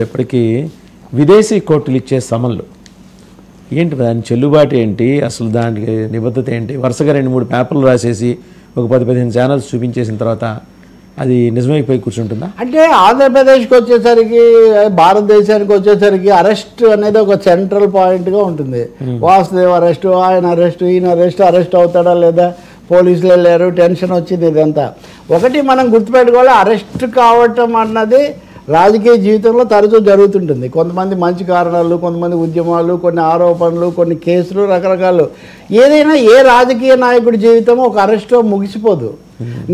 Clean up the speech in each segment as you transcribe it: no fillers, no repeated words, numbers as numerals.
ఎప్పటికీ విదేశీ కోర్టులు ఇచ్చే సమన్లు ఏంటి, దాని చెల్లుబాటు ఏంటి, అసలు దానికి నిబద్ధత ఏంటి? వరుసగా 2-3 పేపర్లు రాసేసి ఒక 10-15 ఛానల్స్ చూపించేసిన తర్వాత అది నిజమైపోయి కూర్చుంటుందా? అంటే ఆంధ్రప్రదేశ్కి వచ్చేసరికి, భారతదేశానికి వచ్చేసరికి అరెస్ట్ అనేది ఒక సెంట్రల్ పాయింట్గా ఉంటుంది. వాసుదేవ్ అరెస్టు, ఆయన అరెస్టు, ఈయన అరెస్ట్ అవుతాడా లేదా, పోలీసులు వెళ్ళారు, టెన్షన్ వచ్చింది. ఇదంతా ఒకటి మనం గుర్తుపెట్టుకోవాలి, అరెస్ట్ కావటం అన్నది రాజకీయ జీవితంలో తరచూ జరుగుతుంటుంది. కొంతమంది మంచి కారణాలు, కొంతమంది ఉద్యమాలు, కొన్ని ఆరోపణలు, కొన్ని కేసులు, రకరకాలు. ఏదైనా ఏ రాజకీయ నాయకుడి జీవితం ఒక అరెస్ట్తో ముగిసిపోదు.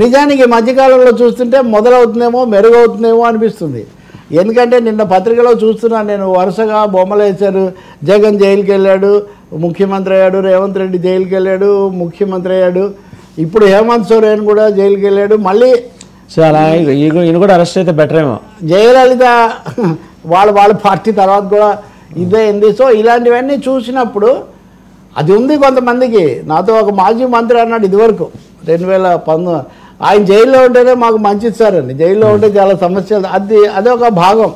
నిజానికి మధ్యకాలంలో చూస్తుంటే మొదలవుతుందేమో, మెరుగవుతుందేమో అనిపిస్తుంది. ఎందుకంటే నిన్న పత్రికలో చూస్తున్నాను నేను, వరుసగా బొమ్మలు వేశారు. జగన్ జైలుకి వెళ్ళాడు, ముఖ్యమంత్రి అయ్యాడు. రేవంత్ రెడ్డి జైలుకి వెళ్ళాడు, ముఖ్యమంత్రి అయ్యాడు. ఇప్పుడు హేమంత్ సోరెన్ కూడా జైలుకి వెళ్ళాడు. మళ్ళీ సో అలా ఈయన కూడా అరెస్ట్ అయితే బెటర్ ఏమో. జయలలిత వాళ్ళ పార్టీ తర్వాత కూడా ఇదే ఉంది. సో ఇలాంటివన్నీ చూసినప్పుడు అది ఉంది కొంతమందికి. నాతో ఒక మాజీ మంత్రి అన్నాడు ఇదివరకు 2019, ఆయన జైల్లో ఉంటేనే మాకు మంచి ఇస్తారండి, జైల్లో ఉంటే చాలా సమస్యలు, అదొక భాగం.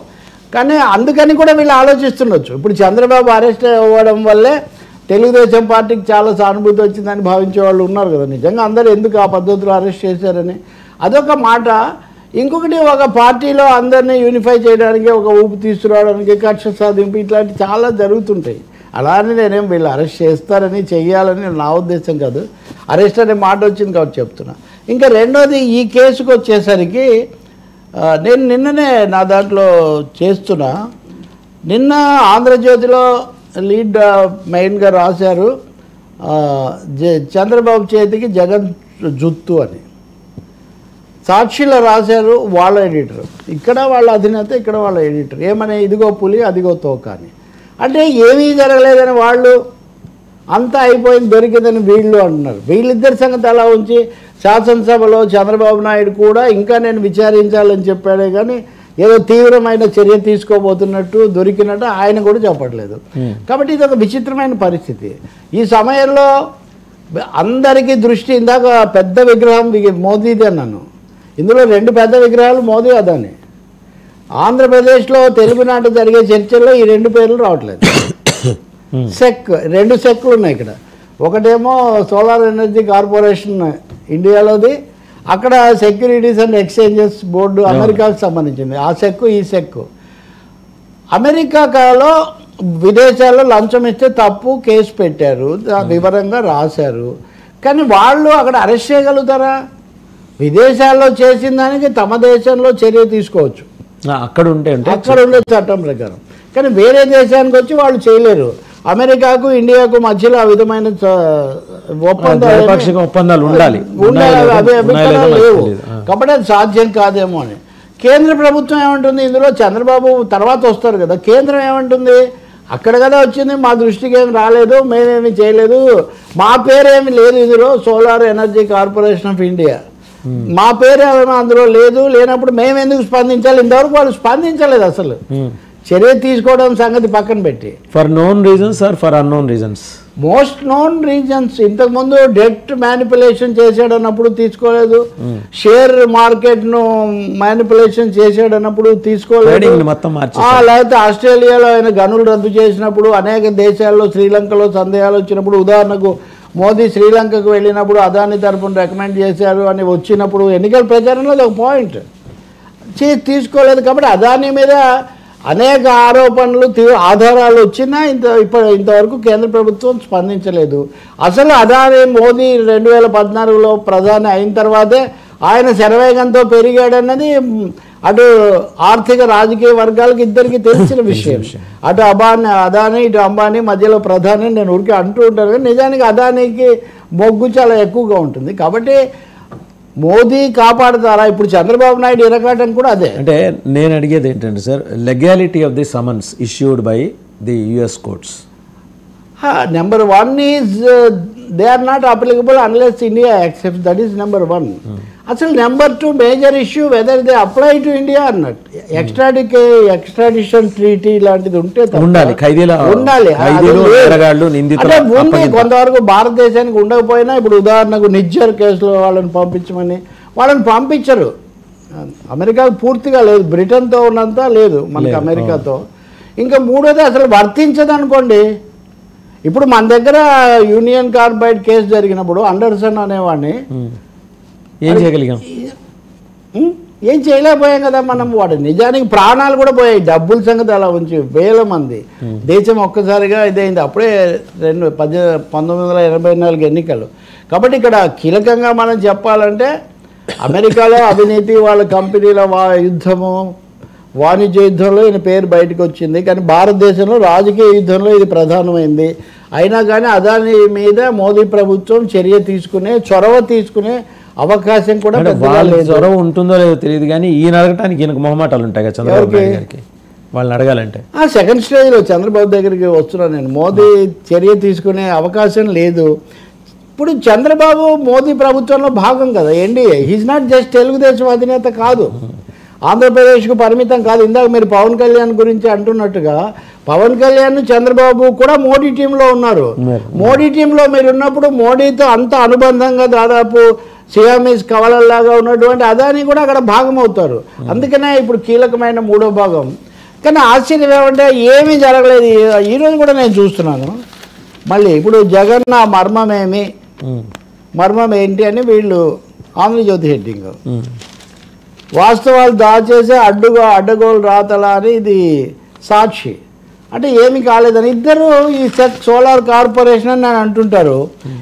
కానీ అందుకని కూడా వీళ్ళు ఆలోచిస్తుండొచ్చు. ఇప్పుడు చంద్రబాబు అరెస్ట్ అవ్వడం వల్లే తెలుగుదేశం పార్టీకి చాలా సానుభూతి వచ్చిందని భావించే వాళ్ళు ఉన్నారు కదా. నిజంగా అందరూ ఎందుకు ఆ పద్ధతిలో అరెస్ట్ చేశారని అదొక మాట. ఇంకొకటి, ఒక పార్టీలో అందరినీ యూనిఫై చేయడానికి, ఒక ఊపు తీసుకురావడానికి, కక్ష సాధింపు, ఇట్లాంటి చాలా జరుగుతుంటాయి. అలానే నేనేం వీళ్ళు అరెస్ట్ చేస్తారని, చెయ్యాలని నా ఉద్దేశం కాదు. అరెస్ట్ అనే మాట వచ్చింది కాబట్టి చెప్తున్నా. ఇంకా రెండోది, ఈ కేసుకు వచ్చేసరికి నేను నిన్ననే నా దాంట్లో చేస్తున్నా. నిన్న ఆంధ్రజ్యోతిలో లీడ్ మెయిన్గా రాశారు, చంద్రబాబు చేతికి జగన్ జుత్తు అని. సాక్షిలో రాశారు వాళ్ళ ఎడిటర్, ఇక్కడ వాళ్ళ అధినేత, ఇక్కడ వాళ్ళ ఎడిటర్. ఏమని, ఇదిగో పులి అదిగో తోక అని. అంటే ఏమీ జరగలేదని వాళ్ళు, అంతా అయిపోయింది దొరికిందని వీళ్ళు అంటున్నారు. వీళ్ళిద్దరి సంగతి అలా ఉంచి శాసనసభలో చంద్రబాబు నాయుడు కూడా ఇంకా నేను విచారించాలని చెప్పాడే కానీ ఏదో తీవ్రమైన చర్య తీసుకోబోతున్నట్టు, దొరికినట్టు ఆయన కూడా చెప్పట్లేదు. కాబట్టి ఇది ఒక విచిత్రమైన పరిస్థితి. ఈ సమయంలో అందరికీ దృష్టి, ఇందాక పెద్ద విగ్రహం మోదీది అన్నాను, ఇందులో 2 పెద్ద విగ్రహాలు మోదీ అదాని. ఆంధ్రప్రదేశ్లో తెలుగునాట జరిగే చర్చల్లో ఈ 2 పేర్లు రావట్లేదు. సెక్ 2 సెక్లు ఉన్నాయి ఇక్కడ. ఒకటేమో సోలార్ ఎనర్జీ కార్పొరేషన్ ఇండియాలోది, అక్కడ సెక్యూరిటీస్ అండ్ ఎక్స్చేంజెస్ బోర్డు అమెరికాకు సంబంధించింది. ఆ సెక్కు ఈ సెక్కు. అమెరికాలో విదేశాల్లో లంచం ఇస్తే తప్పు కేసు పెట్టారు, వివరంగా రాశారు. కానీ వాళ్ళు అక్కడ అరెస్ట్ చేయగలుగుతారా? విదేశాల్లో చేసిన దానికి తమ దేశంలో చర్య తీసుకోవచ్చు అక్కడ ఉండే చట్టం ప్రకారం. కానీ వేరే దేశానికి వచ్చి వాళ్ళు చేయలేరు. అమెరికాకు ఇండియాకు మధ్యలో ఆ విధమైన ఒప్పందాలు ఉండాలి, లేవు. కాబట్టి అది సాధ్యం కాదేమో అని కేంద్ర ప్రభుత్వం ఏమంటుంది ఇందులో? చంద్రబాబు తర్వాత వస్తారు కదా, కేంద్రం ఏమంటుంది? అక్కడ కదా వచ్చింది, మా దృష్టికి ఏమి రాలేదు, మేమేమి చేయలేదు, మా పేరేమి లేదు ఇందులో, solar energy corporation of India మా పేరు ఏమైనా అందులో లేదు. లేనప్పుడు మేము ఎందుకు స్పందించాలి? ఇంతవరకు వాళ్ళు స్పందించలేదు అసలు. చర్య తీసుకోవడం సంగతి పక్కన పెట్టి, for known reasons or for unknown reasons, most known reasons. ఇంతకుముందు డెట్ మ్యానిపులేషన్ చేసాడన్నప్పుడు తీసుకోలేదు, షేర్ మార్కెట్ను మ్యానిపులేషన్ చేసాడన్నప్పుడు తీసుకోలేదు, లేకపోతే ఆస్ట్రేలియాలో ఆయన గనులు రద్దు చేసినప్పుడు, అనేక దేశాల్లో శ్రీలంకలో సందేహాలు వచ్చినప్పుడు, ఉదాహరణకు మోదీ శ్రీలంకకు వెళ్ళినప్పుడు అదాని తరపున రికమెండ్ చేశారు అని వచ్చినప్పుడు ఎన్నికల ప్రచారంలో ఒక పాయింట్ తీసుకోలేదు. కాబట్టి అదాని మీద అనేక ఆరోపణలు, ఆధారాలు వచ్చినా ఇంతవరకు కేంద్ర ప్రభుత్వం స్పందించలేదు. అసలు అదాని మోదీ 2014లో ప్రధాని అయిన తర్వాతే ఆయన శరవేగంతో పెరిగాడన్నది అటు ఆర్థిక రాజకీయ వర్గాలకు ఇద్దరికి తెలిసిన విషయం. అటు అదాని ఇటు అంబానీ మధ్యలో ప్రధాని నేను ఊరికే అంటూ ఉంటాను, కానీ నిజానికి అదానికి మొగ్గు చాలా ఎక్కువగా ఉంటుంది. కాబట్టి మోదీ కాపాడుతారా? ఇప్పుడు చంద్రబాబు నాయుడు ఇరకాటం కూడా అదే. అంటే నేను అడిగేది ఏంటంటే sir, legality of the summons issued by the US courts. Number 1 is they are not applicable unless India accepts, that is number 1. అసలు number 2 major issue whether they apply to India అన్నట్టు. ఎక్స్ట్రాడిషన్ ట్రీటీ లాంటిది ఉంటే ఉండాలి. ఉంది కొంతవరకు భారతదేశానికి ఉండకపోయినా, ఇప్పుడు ఉదాహరణకు నిజ్జర్ కేసులో వాళ్ళని పంపించమని, వాళ్ళని పంపించరు. అమెరికాకు పూర్తిగా లేదు, బ్రిటన్తో ఉన్నంత లేదు మనకి అమెరికాతో. ఇంకా మూడోది అసలు వర్తించదు అనుకోండి. ఇప్పుడు మన దగ్గర యూనియన్ కార్బైడ్ కేసు జరిగినప్పుడు అండర్సన్ అనేవాడిని ఏం చేయగలిగాం, ఏం చేయలేకపోయాం కదా మనం. వాడు నిజానికి ప్రాణాలు కూడా పోయాయి, డబ్బుల సంగతి అలా ఉంచి వేల మంది. దేశం ఒక్కసారిగా ఇదైంది అప్పుడే 1984 ఎన్నికలు. కాబట్టి ఇక్కడ కీలకంగా మనం చెప్పాలంటే అమెరికాలో అవినీతి, వాళ్ళ కంపెనీల యుద్ధము, వాణిజ్య యుద్ధంలో ఈయన పేరు బయటకు వచ్చింది. కానీ భారతదేశంలో రాజకీయ యుద్ధంలో ఇది ప్రధానమైంది. అయినా కానీ అదాని మీద మోదీ ప్రభుత్వం చొరవ తీసుకునే అవకాశం కూడా చొరవ ఉంటుందో లేదో తెలియదు. కానీ ఈయన అడగటానికి ఈయనకు మొహమాటాలు ఉంటాయి కదా చంద్రబాబు నాయుడు గారికి, వాళ్ళని అడగాలంటే. సెకండ్ స్టేజ్లో చంద్రబాబు దగ్గరికి వస్తున్నాను నేను. మోదీ చర్య తీసుకునే అవకాశం లేదు. ఇప్పుడు చంద్రబాబు మోదీ ప్రభుత్వంలో భాగం కదా, NDA. He's not just Telugu Desam అధినేత కాదు, ఆంధ్రప్రదేశ్కు పరిమితం కాదు. ఇందాక మీరు పవన్ కళ్యాణ్ గురించి అంటున్నట్టుగా పవన్ కళ్యాణ్ చంద్రబాబు కూడా మోడీ టీంలో ఉన్నారు. మోడీ టీంలో మీరు ఉన్నప్పుడు మోడీతో అంత అనుబంధంగా దాదాపు సియామీస్ కవలల్లాగా ఉన్నటువంటి అదాని కూడా అక్కడ భాగం అవుతారు. అందుకనే ఇప్పుడు కీలకమైన మూడో భాగం. కానీ ఆశ్చర్యం ఏమంటే ఏమీ జరగలేదు. ఈరోజు కూడా నేను చూస్తున్నాను మళ్ళీ ఇప్పుడు జగన్ మర్మం ఏంటి అని వీళ్ళు ఆంధ్రజ్యోతి హెడ్డింగ్, వాస్తవాలు దాచేసే అడ్డగోలు రాతలా అని ఇది సాక్షి. అంటే ఏమి కాలేదని ఇద్దరు ఈ సోలార్ కార్పొరేషన్ అని నేను అంటుంటారు.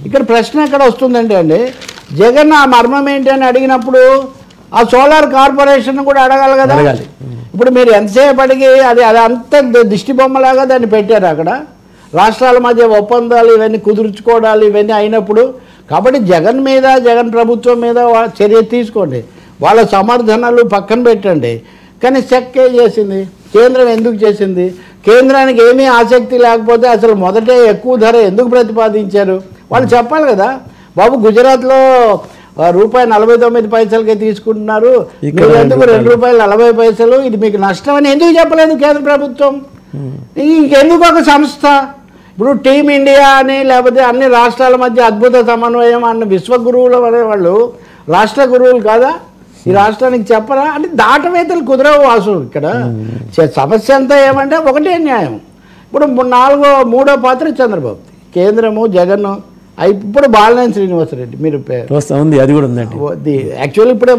ఇక్కడ ప్రశ్న ఎక్కడ వస్తుందంటే అండి, జగన్ ఆ మర్మం ఏంటి అని అడిగినప్పుడు ఆ సోలార్ కార్పొరేషన్ కూడా అడగాలి కదా. ఇప్పుడు మీరు ఎంతసేపు అడిగి అది అంత దిష్టి బొమ్మలాగా దాన్ని పెట్టారు అక్కడ. రాష్ట్రాల మధ్య ఒప్పందాలు ఇవన్నీ కుదుర్చుకోవడాలు ఇవన్నీ అయినప్పుడు, కాబట్టి జగన్ ప్రభుత్వం మీద చర్య తీసుకోండి, వాళ్ళ సమర్థనలు పక్కన పెట్టండి. కానీ చెక్ ఏం చేసింది, కేంద్రం ఎందుకు చేసింది? కేంద్రానికి ఏమీ ఆసక్తి లేకపోతే అసలు మొదటే ఎక్కువ ధర ఎందుకు ప్రతిపాదించారు? వాళ్ళు చెప్పాలి కదా. బాబు గుజరాత్లో ₹1.49 తీసుకుంటున్నారు, మీరు ఎందుకు ₹2.40, ఇది మీకు నష్టం అని ఎందుకు చెప్పలేదు కేంద్ర ప్రభుత్వం? ఇంకెందుకు ఒక సంస్థ? ఇప్పుడు టీమ్ ఇండియా అని లేకపోతే అన్ని రాష్ట్రాల మధ్య అద్భుత సమన్వయం అన్న విశ్వగురువులు అనేవాళ్ళు రాష్ట్ర గురువులు కాదా? ఈ రాష్ట్రానికి చెప్పరా అంటే దాటవేతలు కుదరవు వాసు. ఇక్కడ సమస్య అంతా ఏమంటే ఒకటే న్యాయం. ఇప్పుడు మూడో పాత్ర చంద్రబాబు, కేంద్రము జగన్, ఇప్పుడు బాలినేని శ్రీనివాసరెడ్డి. మీరు అది కూడా ఉందండి యాక్చువల్లీ ఇప్పుడే